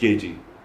kg।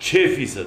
6%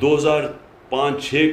2005-6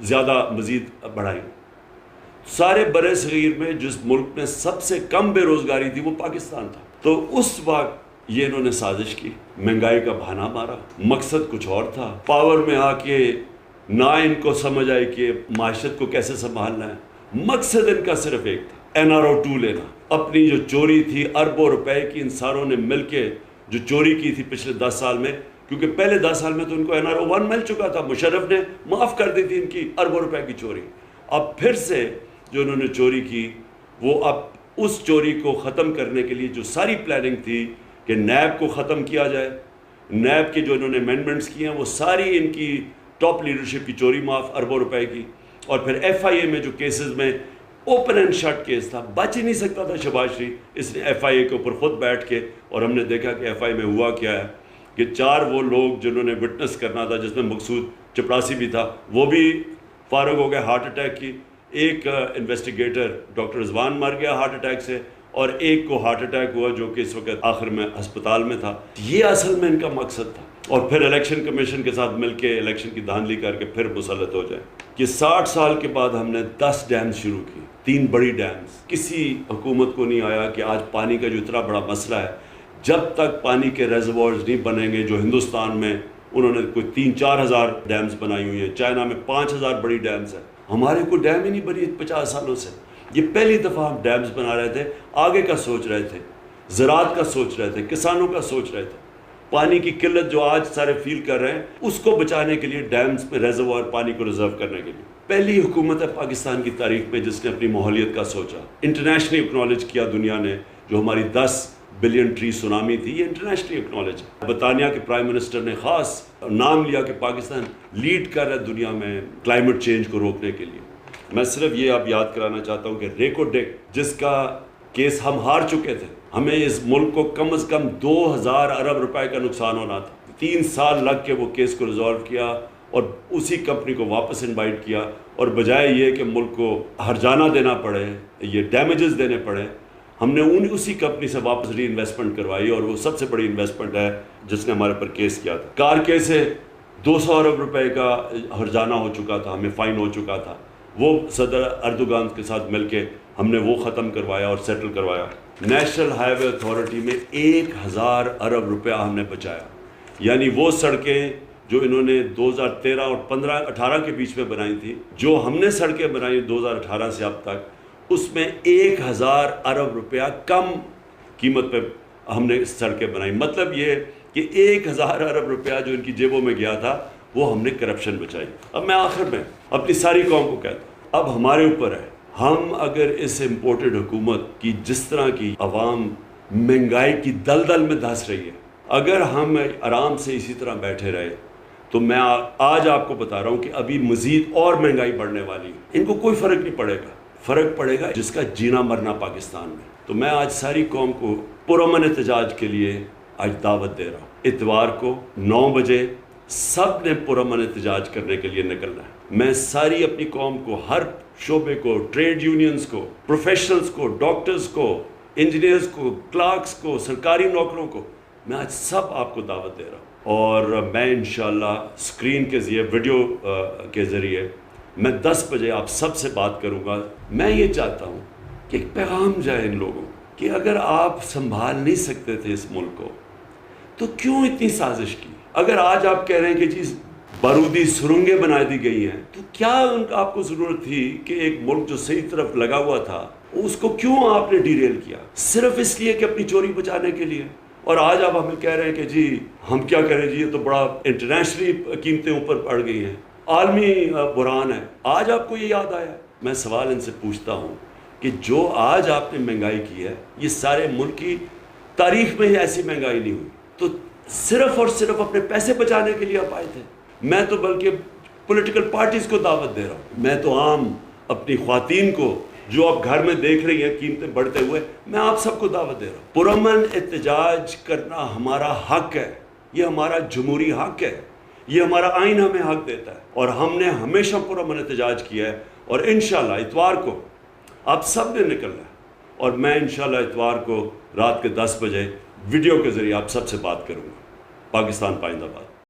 زیادہ مزید بڑھائیں. سارے برِ صغیر میں جس ملک میں سب سے کم بے روزگاری تھی وہ پاکستان تھا. تو اس وقت یہ انہوں نے سازش کی, مہنگائی کا بہانہ مارا, مقصد کچھ اور تھا. پاور میں آ کے نہ ان کو سمجھ آئی کہ معاشرت کو کیسے سنبھالنا ہے, مقصد ان کا صرف ایک تھا, NRO2 لینا. اپنی جو چوری تھی اربوں روپے کی, ان ساروں نے مل کے جو چوری کی تھی پچھلے 10 سال میں, کیونکہ پہلے 10 سال میں تو ان کو NRO1 مل چکا تھا, مشرف نے معاف کر دی تھی ان کی اربوں روپے کی چوری. اب پھر سے جو انہوں نے چوری کی, وہ اب اس چوری کو ختم کرنے کے لیے جو ساری پلاننگ تھی کہ نیب کو ختم کیا جائے, نیب کے جو انہوں نے امینڈمنٹس کیے ہیں وہ ساری ان کی ٹاپ لیڈرشپ کی چوری معاف اربوں روپے کی. اور پھر FIA میں جو کیسز میں اوپن اینڈ شٹ کیس تھا, بچ ہی نہیں سکتا تھا شہباز شریف, اس نے FIA کے اوپر خود بیٹھ کے, اور ہم نے دیکھا کہ FIA میں ہوا کیا ہے کہ 4 وہ لوگ جنہوں نے وٹنس کرنا تھا, جس میں مقصود چپڑاسی بھی تھا, وہ بھی فارغ ہو گئے ہارٹ اٹیک کی. ایک انویسٹیگیٹر ڈاکٹر رضوان مر گیا ہارٹ اٹیک سے, اور ایک کو ہارٹ اٹیک ہوا جو کہ اس وقت آخر میں ہسپتال میں تھا. یہ اصل میں ان کا مقصد تھا. اور پھر الیکشن کمیشن کے ساتھ مل کے الیکشن کی دھاندلی کر کے پھر مسلط ہو جائے. کہ 60 سال کے بعد ہم نے 10 ڈیمز شروع کی, 3 بڑی ڈیمز. کسی حکومت کو نہیں آیا کہ آج پانی کا جو اتنا بڑا مسئلہ ہے, جب تک پانی کے ریزروارز نہیں بنیں گے, جو ہندوستان میں انہوں نے کوئی 3-4 ہزار ڈیمز بنائی ہوئی ہیں, چائنا میں 5,000 بڑی ڈیمز ہیں, ہمارے کوئی ڈیم ہی نہیں بنی 50 سالوں سے. یہ پہلی دفعہ ہم ڈیمز بنا رہے تھے, آگے کا سوچ رہے تھے, زراعت کا سوچ رہے تھے, کسانوں کا سوچ رہے تھے. پانی کی قلت جو آج سارے فیل کر رہے ہیں, اس کو بچانے کے لیے ڈیمز میں ریزروار پانی کو ریزرو کرنے کے لیے. پہلی حکومت ہے پاکستان کی تاریخ میں جس نے اپنی ماحولیت کا سوچا, انٹرنیشنلی اکنالج کیا دنیا نے. جو ہماری 10 بلین ٹری سونامی تھی, یہ انٹرنیشنلی اکنالج ہے. برطانیہ کے پرائم منسٹر نے خاص نام لیا کہ پاکستان لیڈ کر رہا ہے دنیا میں کلائمیٹ چینج کو روکنے کے لیے. میں صرف یہ اب یاد کرانا چاہتا ہوں کہ ریکو ڈیک جس کا کیس ہم ہار چکے تھے, ہمیں اس ملک کو کم از کم 2,000 ارب روپے کا نقصان ہونا تھا. 3 سال لگ کے وہ کیس کو ریزالو کیا اور اسی کمپنی کو واپس انوائٹ کیا, اور بجائے یہ کہ ملک کو ہرجانہ دینا پڑے, یہ ڈیمیجز دینے پڑے, ہم نے اسی کمپنی سے واپس ری انویسٹمنٹ کروائی. اور وہ سب سے بڑی انویسٹمنٹ ہے جس نے ہمارے پر کیس کیا تھا. کار کیس سے 200 ارب روپے کا ہرجانہ ہو چکا تھا, ہمیں فائن ہو چکا تھا. وہ صدر اردوغان کے ساتھ مل کے ہم نے وہ ختم کروایا اور سیٹل کروایا. نیشنل ہائی وے اتھارٹی میں 1,000 ارب روپیہ ہم نے بچایا. یعنی وہ سڑکیں جو انہوں نے 2013 اور 18 کے بیچ میں بنائی تھی, جو ہم نے سڑکیں بنائی 2018 سے اب تک, اس میں 1,000 ارب روپیہ کم قیمت پہ ہم نے سڑکیں بنائی. مطلب یہ کہ 1,000 ارب روپیہ جو ان کی جیبوں میں گیا تھا وہ ہم نے کرپشن بچائی. اب میں آخر میں اپنی ساری قوم کو کہتا ہوں, اب ہمارے اوپر ہے, ہم اگر اس امپورٹڈ حکومت کی جس طرح کی عوام مہنگائی کی دلدل میں دھنس رہی ہے, اگر ہم آرام سے اسی طرح بیٹھے رہے تو میں آج آپ کو بتا رہا ہوں کہ ابھی مزید اور مہنگائی بڑھنے والی ہے. ان کو کوئی فرق نہیں پڑے گا, فرق پڑے گا جس کا جینا مرنا پاکستان میں. تو میں آج ساری قوم کو پرامن احتجاج کے لیے آج دعوت دے رہا ہوں. اتوار کو 9 بجے سب نے پرامن احتجاج کرنے کے لیے نکلنا ہے. میں ساری اپنی قوم کو, ہر شعبے کو, ٹریڈ یونینز کو, پروفیشنلز کو, ڈاکٹرز کو, انجینئرز کو, کلرکس کو, سرکاری نوکروں کو, میں آج سب آپ کو دعوت دے رہا ہوں. اور میں انشاءاللہ اسکرین کے ذریعے, ویڈیو کے ذریعے میں 10 بجے آپ سب سے بات کروں گا. میں یہ چاہتا ہوں کہ ایک پیغام جائے ان لوگوں کہ اگر آپ سنبھال نہیں سکتے تھے اس ملک کو تو کیوں اتنی سازش کی. اگر آج آپ کہہ رہے ہیں کہ چیز بارودی سرنگیں بنا دی گئی ہیں, تو کیا آپ کو ضرورت تھی کہ ایک ملک جو صحیح طرف لگا ہوا تھا اس کو کیوں آپ نے ڈیریل کیا, صرف اس لیے کہ اپنی چوری بچانے کے لیے. اور آج آپ ہمیں کہہ رہے ہیں کہ جی ہم کیا کریں, جی یہ تو بڑا انٹرنیشنلی قیمتیں اوپر پڑ گئی ہیں, عالمی بحران ہے. آج آپ کو یہ یاد آیا. میں سوال ان سے پوچھتا ہوں کہ جو آج آپ نے مہنگائی کی ہے, یہ سارے ملک کی تاریخ میں ہی ایسی مہنگائی نہیں ہوئی, تو صرف اور صرف اپنے پیسے بچانے کے لیے آپ آئے تھے. میں تو بلکہ پولیٹیکل پارٹیز کو دعوت دے رہا ہوں, میں تو عام اپنی خواتین کو جو آپ گھر میں دیکھ رہی ہیں قیمتیں بڑھتے ہوئے, میں آپ سب کو دعوت دے رہا ہوں. پرامن احتجاج کرنا ہمارا حق ہے, یہ ہمارا جمہوری حق ہے, یہ ہمارا آئین ہمیں حق دیتا ہے, اور ہم نے ہمیشہ پرامن احتجاج کیا ہے. اور انشاءاللہ اتوار کو آپ سب نے نکلنا ہے, اور میں انشاءاللہ اتوار کو رات کے 10 بجے ویڈیو کے ذریعے آپ سب سے بات کروں گا. پاکستان پائندہ باد.